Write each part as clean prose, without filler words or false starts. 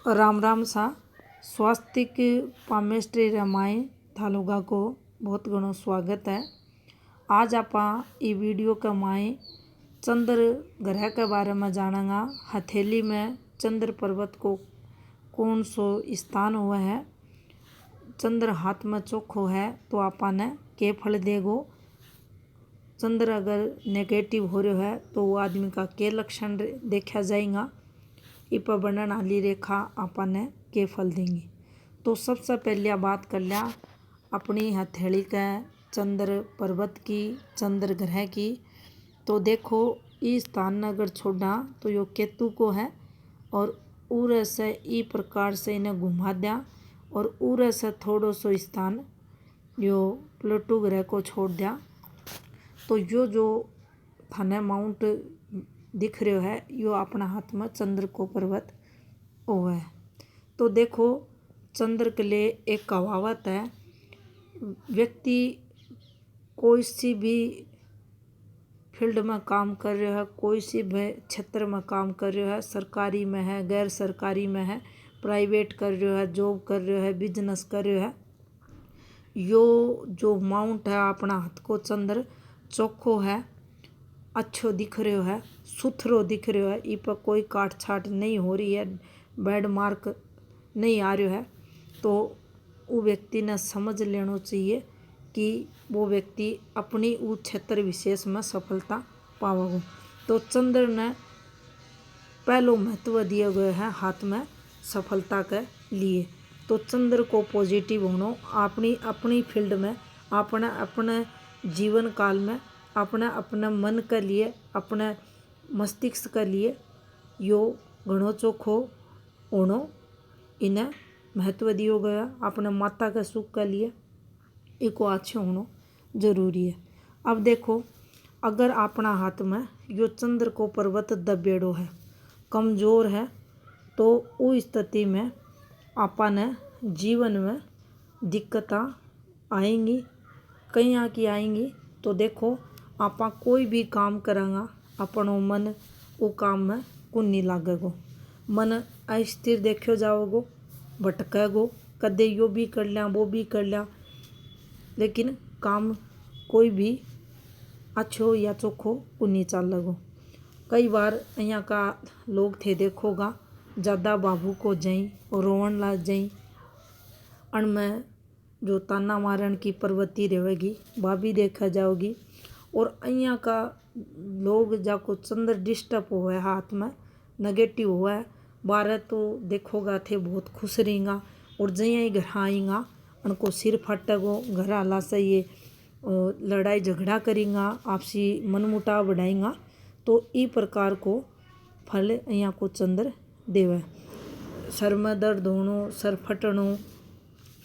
राम राम सा स्वास्तिक पामेस्ट्री रमाए थालोगा को बहुत घणो स्वागत है। आज आप ये वीडियो के माए चंद्र ग्रह के बारे में जानेंगे। हथेली में चंद्र पर्वत को कौन सो स्थान हुआ है, चंद्र हाथ में चोखो है तो आपने के फल देगो, चंद्र अगर नेगेटिव हो रहा है तो वो आदमी का के लक्षण देखा जाएगा, इस पर बनने वाली रेखा आपने के फल देंगी। तो सबसे पहले बात कर लिया अपनी हथेली के चंद्र पर्वत की, चंद्र ग्रह की। तो देखो इस स्थान ने अगर छोड़ा तो यो केतु को है और उरे से ई प्रकार से इन्हें घुमा दिया और उरे से थोड़ो सो स्थान यो प्लूटो ग्रह को छोड़ दिया। तो यो जो थाने माउंट दिख रहे है यो अपना हाथ में चंद्र को पर्वत हुआ है। तो देखो चंद्र के लिए एक कहावत है, व्यक्ति कोई सी भी फील्ड में काम कर रहा है, कोई सी भी क्षेत्र में काम कर रहा है, सरकारी में है, गैर सरकारी में है, प्राइवेट कर रहा है, जॉब कर रहा है, बिजनेस कर रहा है, यो जो माउंट है अपना हाथ को चंद्र चोखो है, अच्छो दिख रहा है, सुथरो दिख रहा है, इस पर कोई काट छाट नहीं हो रही है, बैड मार्क नहीं आ रहा है, तो वो व्यक्ति ने समझ लेना चाहिए कि वो व्यक्ति अपनी उस क्षेत्र विशेष में सफलता पावेगा। तो चंद्र ने पहलो महत्व दिया गया है हाथ में सफलता के लिए। तो चंद्र को पॉजिटिव होना अपनी अपनी फील्ड में, अपने अपने जीवन काल में, अपने अपने मन के लिए, अपने मस्तिष्क के लिए यो घणो चोखो होनो इन्हें महत्व दियो गया। अपने माता के सुख के लिए इको अच्छे होना जरूरी है। अब देखो अगर अपना हाथ में यो चंद्र को पर्वत दबेड़ो है, कमजोर है, तो उस स्थिति में आपने जीवन में दिक्कतें आएंगी, कहीं आकी आएंगी। तो देखो आपा कोई भी काम करेंगे अपनो मन वो काम में कुन नहीं लागेगो, मन अस्थिर देखो जाओगो, भटकेगो, कदे यो भी कर लिया वो भी कर लिया, लेकिन काम कोई भी अच्छो या चोखो कुन नहीं चलेगो। कई बार यहाँ का लोग थे देखोगा ज़्यादा बाबू को जई और रोवन लाग जई, अणमें जो ताना मारन की प्रवृत्ति रहेगी वह भी देखा जाओगी। और यहाँ का लोग जाको चंद्र डिस्टर्ब हुआ है, हाथ में नेगेटिव हुआ है, बारह तो देखोगा थे बहुत खुश रहेगा और जैसे ही घर आएगा उनको सिर फटेगो, घर आला से ये लड़ाई झगड़ा करेगा, आपसी मनमुटाव बढ़ाएगा। तो इस प्रकार को फल यहाँ को चंद्र देवे। सर में दर्द होनो, सर फटनो,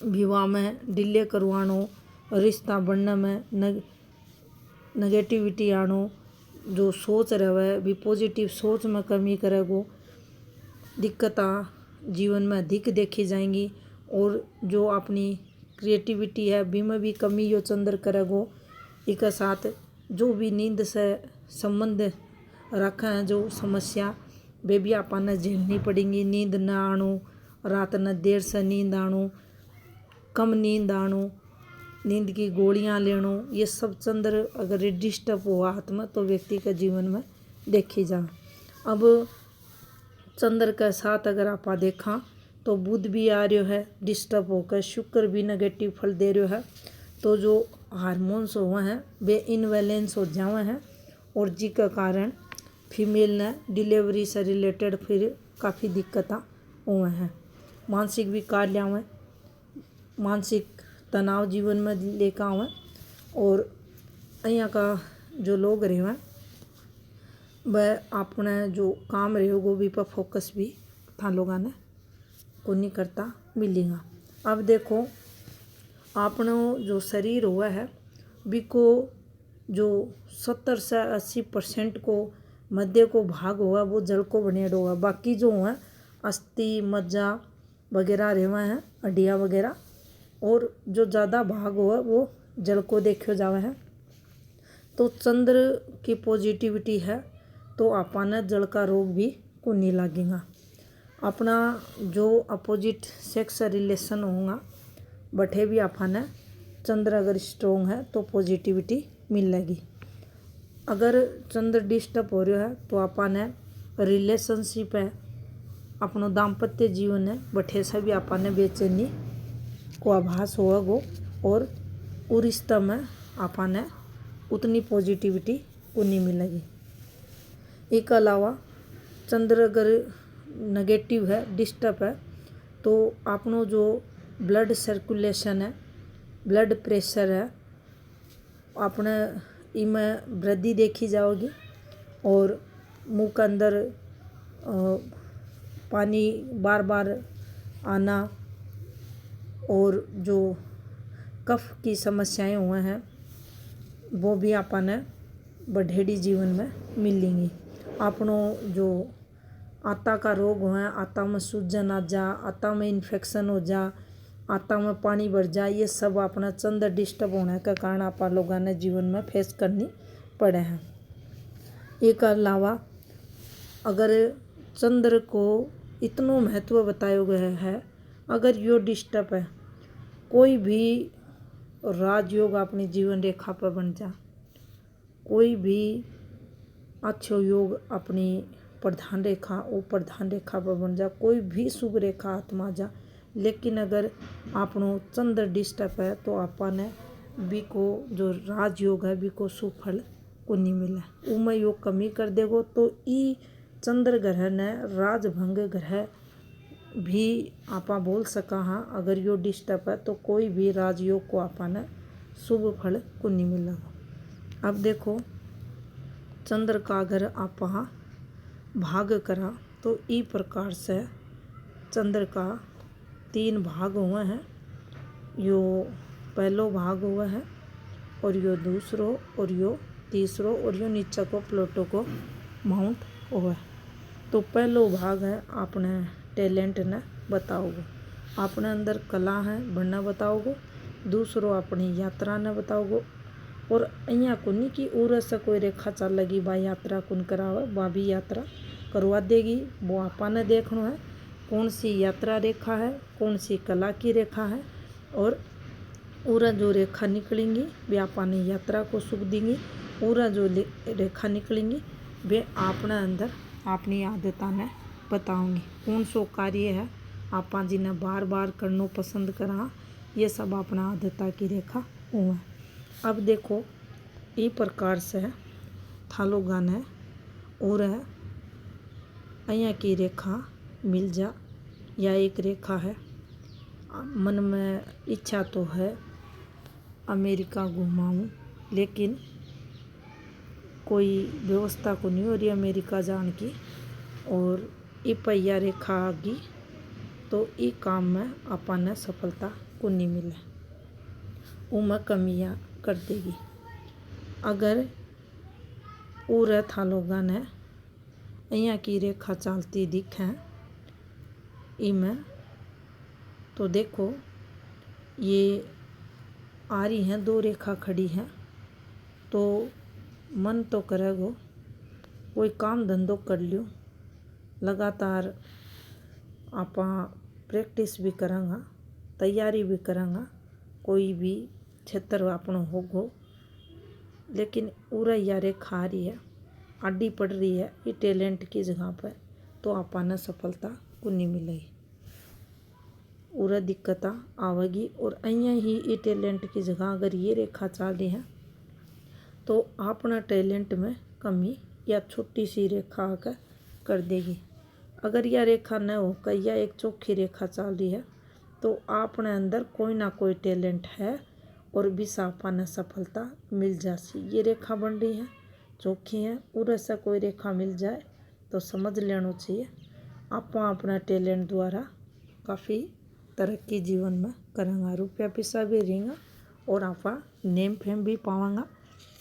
विवाह में डिले करवानो, रिश्ता बनने में नेगेटिविटी आनो, जो सोच रहे भी पॉजिटिव सोच में कमी करेगो, दिक्कतें जीवन में अधिक देखी जाएंगी और जो अपनी क्रिएटिविटी है बी में भी कमी यो चंद्र करेगो। इसके साथ जो भी नींद से संबंध रखा है जो समस्या वे भी आपने झेलनी पड़ेंगी। नींद न आनो, रात न देर से नींद आनो, कम नींद आनो, नींद की गोलियां लेनो, ये सब चंद्र अगर डिस्टर्ब हुआ हाथ में तो व्यक्ति के जीवन में देखी जा। अब चंद्र के साथ अगर आप देखा तो बुध भी आ रहा है डिस्टर्ब होकर, शुक्र भी नेगेटिव फल दे रहा है। तो जो हार्मोन्स हुए हैं वे इनबैलेंस हो जावे हैं और जिसके कारण फीमेल ने डिलीवरी से रिलेटेड फिर काफ़ी दिक्कतें हुए हैं, मानसिक भी कार्य आवे, मानसिक तनाव जीवन में लेकर आवे। और यहाँ का जो लोग रहे हैं वह अपने जो काम रहे वो भी पर फोकस भी था लोगों ने को नहीं करता मिलेगा। अब देखो अपनो जो शरीर हुआ है बिको जो 70 से 80% को मध्य को भाग हुआ वो जल को बनेड़ हुआ, बाकी जो है अस्थि मज्जा वगैरह रहे हैं, हड्डियाँ वगैरह, और जो ज़्यादा भाग हुआ वो जल को देखो जावे है। तो चंद्र की पॉजिटिविटी है तो आपने जल का रोग भी को नहीं लगेगा। अपना जो अपोजिट सेक्स रिलेशन होगा बठे भी अपन चंद्र अगर स्ट्रोंग है तो पॉजिटिविटी मिलेगी। अगर चंद्र डिस्टर्ब हो रहा है तो अपन रिलेशनशिप है अपनो दाम्पत्य जीवन है बठे से भी अपन बेचैनी को आभास होगा और उस रिश्ता में अपन उतनी पॉजिटिविटी को नहीं मिलेगी। एक अलावा चंद्र अगर नेगेटिव है डिस्टर्ब है तो अपनो जो ब्लड सर्कुलेशन है ब्लड प्रेशर है अपने इमें वृद्धि देखी जाओगी और मुंह के अंदर पानी बार बार आना और जो कफ की समस्याएं हुए हैं वो भी अपन बढ़ेड़ी जीवन में मिलेंगी। अपनों जो आंता का रोग हुआ आंता में सूजन आ जा आंता में इन्फेक्शन हो जा आंता में पानी भर जा ये सब अपना चंद्र डिस्टर्ब होने के कारण आप लोगों ने जीवन में फेस करनी पड़े हैं। एक अलावा अगर चंद्र को इतना महत्व बताया गया है अगर यो डिस्टर्ब है कोई भी राजयोग अपनी जीवन रेखा पर बन जा कोई भी अच्छो योग अपनी प्रधान रेखा वो प्रधान रेखा पर बन जा कोई भी शुभ रेखा आत्मा जा लेकिन अगर आपनो चंद्र डिस्टर्ब है तो अपन भी को जो राजयोग है भी को सुफल को नहीं मिला उमें योग कमी कर देगो तो ई चंद्र ग्रह ने राजभंग ग्रह भी आपा बोल सका हाँ अगर यो डिस्टर्ब है तो कोई भी राजयोग को अपन शुभ फल को नहीं मिलेगा। अब देखो चंद्र का अगर आप भाग करा तो ई प्रकार से चंद्र का 3 भाग हुए हैं यो पहलो भाग हुआ है और यो दूसरो और यो तीसरो और यो नीचे को प्लूटो को माउंट हुआ है। तो पहलो भाग है अपने टैलेंट ने बताओगे अपने अंदर कला है बनना बताओगे दूसरो अपनी यात्रा ने बताओगे और अहियाँ को नहीं कि उर से कोई रेखा चल लगी बा यात्रा कुन करावे बा भी यात्रा करवा देगी वो आपा ने देखना है कौन सी यात्रा रेखा है कौन सी कला की रेखा है और उरा जो रेखा निकलेंगी वे आपा ने यात्रा को सुख देंगी उरा जो रेखा निकलेंगी वे अपने अंदर अपनी आदता ने बताऊंगी कौन सो कार्य है आपा जिन्हें बार बार करना पसंद करा ये सब अपना आदता की रेखा हुआ। अब देखो ये प्रकार से थालो गाने और है अया की रेखा मिल जा या एक रेखा है मन में इच्छा तो है अमेरिका घुमाऊं लेकिन कोई व्यवस्था को नहीं हो रही अमेरिका जान की और ये पहिया रेखा आ गई तो ये काम में अपन सफलता को नहीं मिले उमें कमियाँ कर देगी। अगर पूरे थालोगा ने यहाँ की रेखा चलती दिखे इमें तो देखो ये आ रही हैं 2 रेखा खड़ी हैं तो मन तो करेगो कोई काम धंधो कर लियो लगातार आपा प्रैक्टिस भी करांगा तैयारी भी करांगा कोई भी क्षेत्र अपनो होगो लेकिन पूरा या रेखा आ रही है आडी पड़ रही है ये टैलेंट की जगह पर तो आपा ने सफलता को नहीं मिलेगी पूरा दिक्कत आवेगी और अहियाँ ही ये टैलेंट की जगह अगर ये रेखा चल रही है तो अपना टैलेंट में कमी या छोटी सी रेखा आकर कर देगी। अगर यह रेखा न होकर या एक चौखी रेखा चल रही है तो अपने अंदर कोई ना कोई टैलेंट है और भी आपा ने सफलता मिल जासी। ये रेखा बन रही है चौखी है पूरे से कोई रेखा मिल जाए तो समझ लेना चाहिए आपा अपना टैलेंट द्वारा काफ़ी तरक्की जीवन में करेंगे रुपया पैसा भी रहेगा और आपा नेम फेम भी पावांगा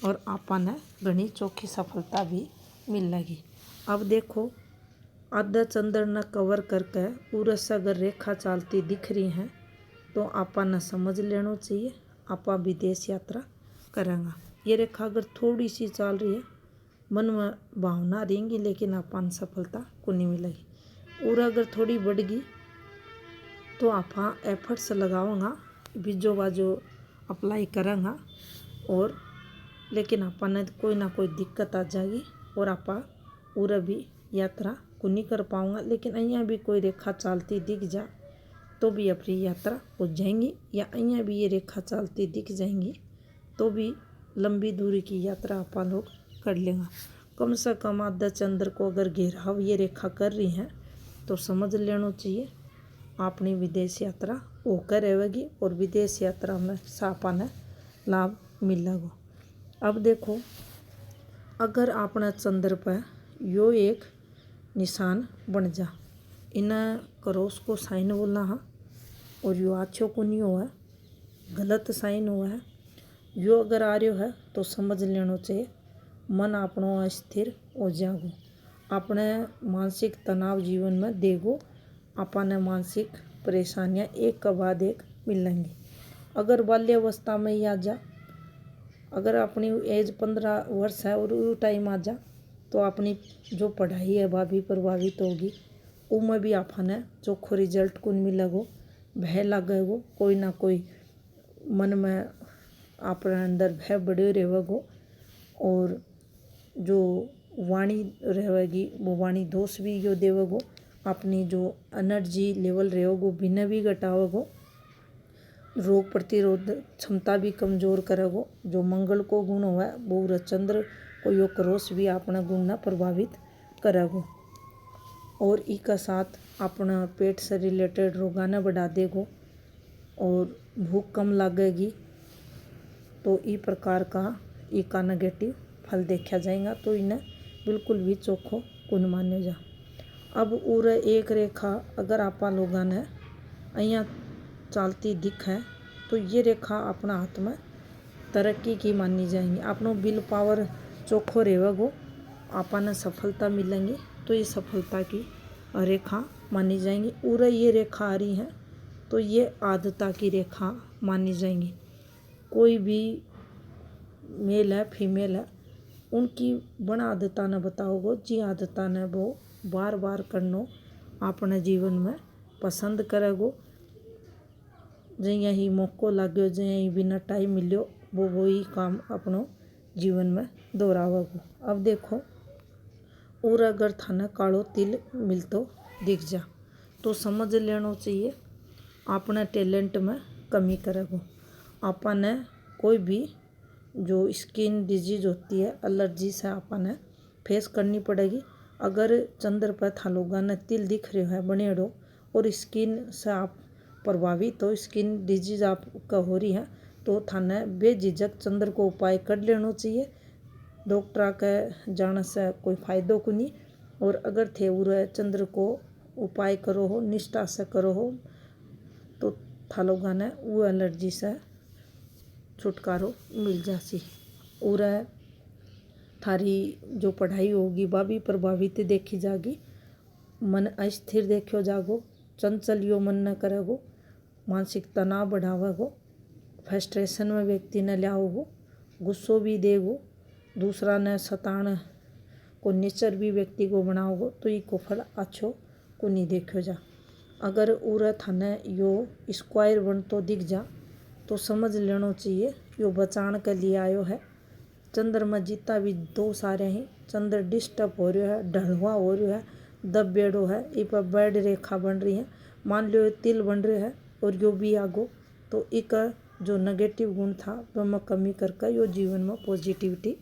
और आपा ने घनी चौखी सफलता भी मिलेगी। अब देखो आधा चंद्र न कवर करके पूरे से अगर रेखा चलती दिख रही हैं तो आपा ने समझ लेना चाहिए आपा विदेश यात्रा करेंगे। ये रेखा अगर थोड़ी सी चल रही है मन में भावना रहेंगी लेकिन आपा सफलता को नहीं मिलेगी। और अगर थोड़ी बढ़ गई तो आप एफर्ट्स लगाओगा बीजो बाजो अप्लाई करेंगा और लेकिन आपने कोई ना कोई दिक्कत आ जाएगी और आप पूरा भी यात्रा को नहीं कर पाऊँगा। लेकिन અહીંયા भी कोई रेखा चालती दिख जा तो भी अपनी यात्रा हो जाएंगी, या અહીંયા भी ये रेखा चालती दिख जाएंगी तो भी लंबी दूरी की यात्रा आप लोग कर लेंगे। कम से कम आधा चंद्र को अगर घेराव ये रेखा कर रही हैं तो समझ लेना चाहिए अपनी विदेश यात्रा होकर रहेगी और विदेश यात्रा में सापाने लाभ मिलेगा। अब देखो, अगर अपना चंद्र पर यो एक निशान बन जा, इन्हें क्रॉस को साइन बोलना है और यो अच्छो को नहीं हुआ है, गलत साइन हुआ है। यो अगर आ रहा है तो समझ लेना चाहिए मन अपनो अस्थिर हो जाएगो, अपने मानसिक तनाव जीवन में देगो, अपने मानसिक परेशानियां एक के बाद एक मिलेंगी। अगर बाल्यावस्था में ही आ जा, अगर अपनी एज 15 वर्ष है और वो टाइम आ जा तो अपनी जो पढ़ाई है वह भी प्रभावित होगी, उनमें भी आपने चोखो रिजल्ट को मिलेगो, भय लगेगो, कोई ना कोई मन में अपने अंदर भय बढ़े रहेगो और जो वाणी रहेगी वो वाणी दोष भी यो देवेगो, अपनी जो एनर्जी लेवल रहेगो बिना भी घटाओगो, रोग प्रतिरोध क्षमता भी कमजोर करेगो। जो मंगल को गुण हुआ है वो चंद्र को यो क्रॉस भी अपना गुण ना प्रभावित करेगो और इसका साथ अपना पेट से रिलेटेड रोगा ने बढ़ा देगो और भूख कम लगेगी। तो इस प्रकार का इसका नेगेटिव फल देखा जाएगा, तो इन्हें बिल्कुल भी चोखो गुण मान्यो जा। अब और एक रेखा अगर आप लोगों ने अँ चालती दिख है तो ये रेखा अपना हाथ में तरक्की की मानी जाएंगी, अपनो विल पावर चोखो रहेगो, आपने सफलता मिलेंगी, तो ये सफलता की रेखा मानी जाएंगी। और ये रेखा आ रही है तो ये आदता की रेखा मानी जाएंगी। कोई भी मेल है फीमेल है उनकी बना आदता ने बताओगो, जी आदता ने वो बार बार करनो अपने जीवन में पसंद करेगो। जैसे ही मौको लाग्यो, जैसे ही बिना टाइम मिलो वो वही काम अपनो जीवन में दोहरावेगो। अब देखो, और अगर थाने कालो तिल मिलतो दिख जा तो समझ लेना चाहिए अपने टैलेंट में कमी करेगो। आपने कोई भी जो स्किन डिजीज होती है, एलर्जी से आपने फेस करनी पड़ेगी। अगर चंद्र पर थालोगा ने तिल दिख रहे है बनेड़ो और स्किन से आप प्रभावित हो, स्किन डिजीज आपका हो रही है, तो थाने बेझिझक चंद्र को उपाय कर लेना चाहिए। डॉक्टर के जाने से कोई फायदो को नहीं, और अगर थे उरे चंद्र को उपाय करो हो, निष्ठा से करो हो, तो थालोगा ने वो एलर्जी से छुटकारो मिल जासी। और थारी जो पढ़ाई होगी वह भी प्रभावित देखी जाएगी, मन अस्थिर देखो जागो, चंचल यो मन न करेगो, मानसिक तनाव बढ़ावेगो, फ्रस्ट्रेशन में व्यक्ति ने लियाओगो, गुस्सो भी देगो, दूसरा ने सतान को नेचर भी व्यक्ति को बनाओगो, तो ये को फल अच्छो को नहीं देखो जा। अगर उरे थाने यो स्क्वायर बन तो दिख जा तो समझ लेना चाहिए यो बचान के लिए आयो है। चंद्र में जितना भी दोष आ रहे हैं, चंद्र डिस्टर्ब हो रहा है, ढलवा हो रहा है, दबेड़ो है, इस पर बैड रेखा बन रही है, मान लो तिल बन रहे है और यो भी आगो, तो एक जो नेगेटिव गुण था वह में कमी करके यो जीवन में पॉजिटिविटी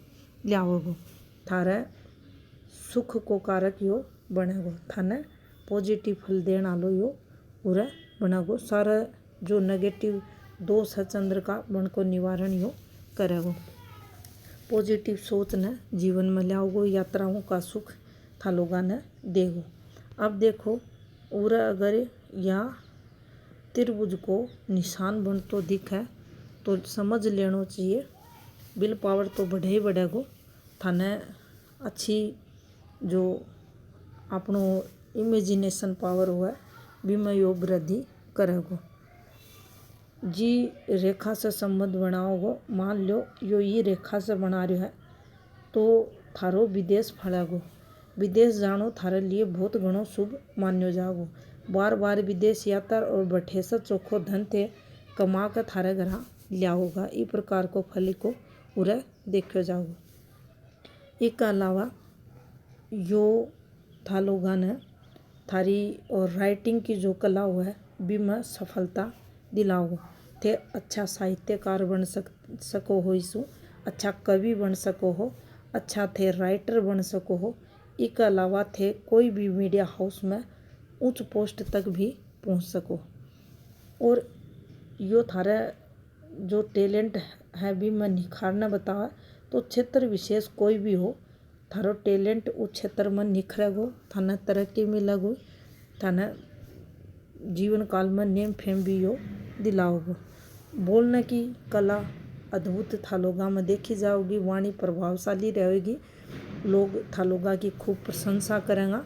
लियाओगो, थारे सुख को कारक यो बनेगो, थाने पॉजिटिव फल देने वालो यो पूरा बनेगो। सारा जो नेगेटिव दोष है चंद्र का उनको निवारण यो करेगो। पॉजिटिव सोच ने जीवन में लाओगो, यात्राओं का सुख थालोगा ने देगो। अब देखो, और अगर या त्रिभुज को निशान बन तो दिख है तो समझ लेना चाहिए विल पावर तो बढ़े ही बढ़ेगो, थाने अच्छी जो अपनो इमेजिनेशन पावर हुआ भी में यो वृद्धि करेगो। जी रेखा से संबंध बनाओगो, मान लो यो ये रेखा से बना रहे है तो थारो विदेश फलेगो, विदेश जानो थारे लिए बहुत घणो शुभ मान्यो जागो। बार बार विदेश यात्रा और बैठे से चोखो धन थे कमा कर थारे घर लियाओगा। इस प्रकार को फल को उरे देखो जाओगे। इसके अलावा यो था लोगा ने थारी और राइटिंग की जो कला हुआ है भी में सफलता दिलाओ। थे अच्छा साहित्यकार बन सको हो, इसु अच्छा कवि बन सको हो, अच्छा थे राइटर बन सको हो। इसके अलावा थे कोई भी मीडिया हाउस में उच्च पोस्ट तक भी पहुंच सको। और यो थारे जो टैलेंट है भी मैं निखारना बतावा तो क्षेत्र विशेष कोई भी हो, थारो टैलेंट उस क्षेत्र में निखरेगो, थाने तरक्की मिलेगो, थाने जीवन काल में नेम फेम भी यो दिलाओगो। बोलने की कला अद्भुत थालोगा में देखी जाओगी, वाणी प्रभावशाली रहेगी, लोग थालोगा की खूब प्रशंसा करेंगे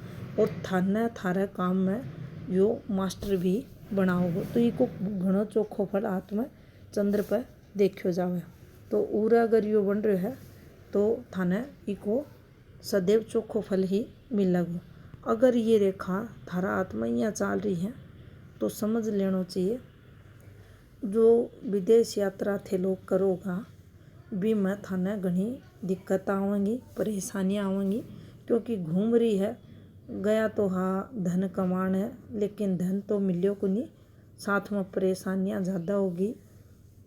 और थाने थारे काम में यो मास्टर भी बनाओगे। तो इको घणो चोखो फल हाथ में चंद्र पर देखो जावे। तो उरा अगर यो बन रहे है तो थाने इको सदैव चोखो फल ही मिलेगो। अगर ये रेखा थारा हाथ में यहाँ चल रही है तो समझ लेना चाहिए जो विदेश यात्रा थे लोग करोगा भी में थाने घनी दिक्कत आवेंगी, परेशानियाँ आवेंगी, क्योंकि घूम रही है। गया तो हाँ धन कमाने है, लेकिन धन तो मिलियो को नहीं, साथ में परेशानियाँ ज़्यादा होगी।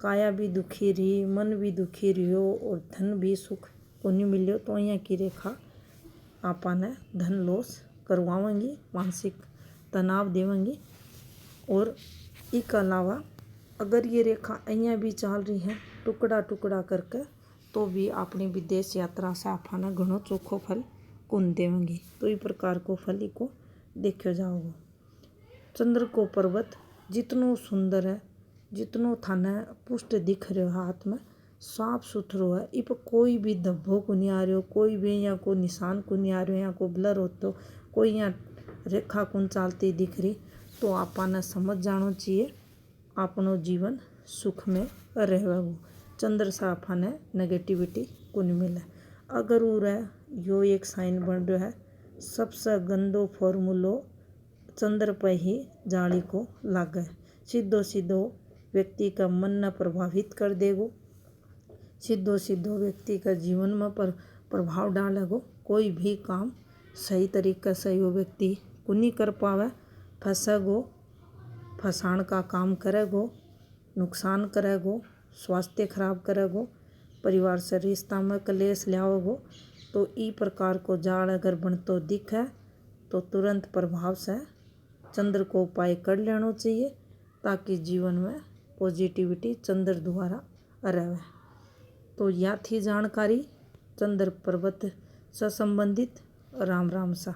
काया भी दुखी रही, मन भी दुखी रहियो और धन भी सुख को नहीं मिलियो। तो यहाँ की रेखा आपने धन लॉस करवाएंगी, मानसिक तनाव देवेंगी। और इसके अलावा अगर ये रेखा यहाँ भी चल रही है टुकड़ा टुकड़ा करके तो भी अपनी विदेश यात्रा से आपने घणो चोखो फल कौन देवेंगी। तो इस प्रकार को फल को देखो जाओगे। चंद्र को पर्वत जितनो सुंदर है, जितनो थाने पुष्ट दिख रहे हो हाथ में, साफ सुथरो है, इस पर कोई भी धब्बो को नहीं आ रहे हो, कोई भी यहाँ को निशान को नहीं आ रहे हो, यहाँ को ब्लर हो तो कोई यहाँ रेखा कौन चलती दिख रही, तो आपने समझ जानो चाहिए अपनो जीवन सुख में रहेगो। चंद्र से आपने नेगेटिविटी को नहीं मिले। अगर उरे यो एक साइन बन रहा है, सबसे गंदो फॉर्मूलो चंद्र पर ही जाली को लागे, सीधो सीधो व्यक्ति का मन न प्रभावित कर देगो, सीधो सीधो व्यक्ति का जीवन में प्रभाव डालेगो। कोई भी काम सही तरीके से वो व्यक्ति को नहीं कर पावे, फंसेगो, फंसाण का काम करेगो, नुकसान करेगो, स्वास्थ्य खराब करेगो, परिवार से रिश्ता में कलेश लाओगो। तो ई प्रकार को जाल अगर बनतो दिखे तो तुरंत प्रभाव से चंद्र को उपाय कर लेना चाहिए, ताकि जीवन में पॉजिटिविटी चंद्र द्वारा रहे। तो यह थी जानकारी चंद्र पर्वत से संबंधित। राम राम सा।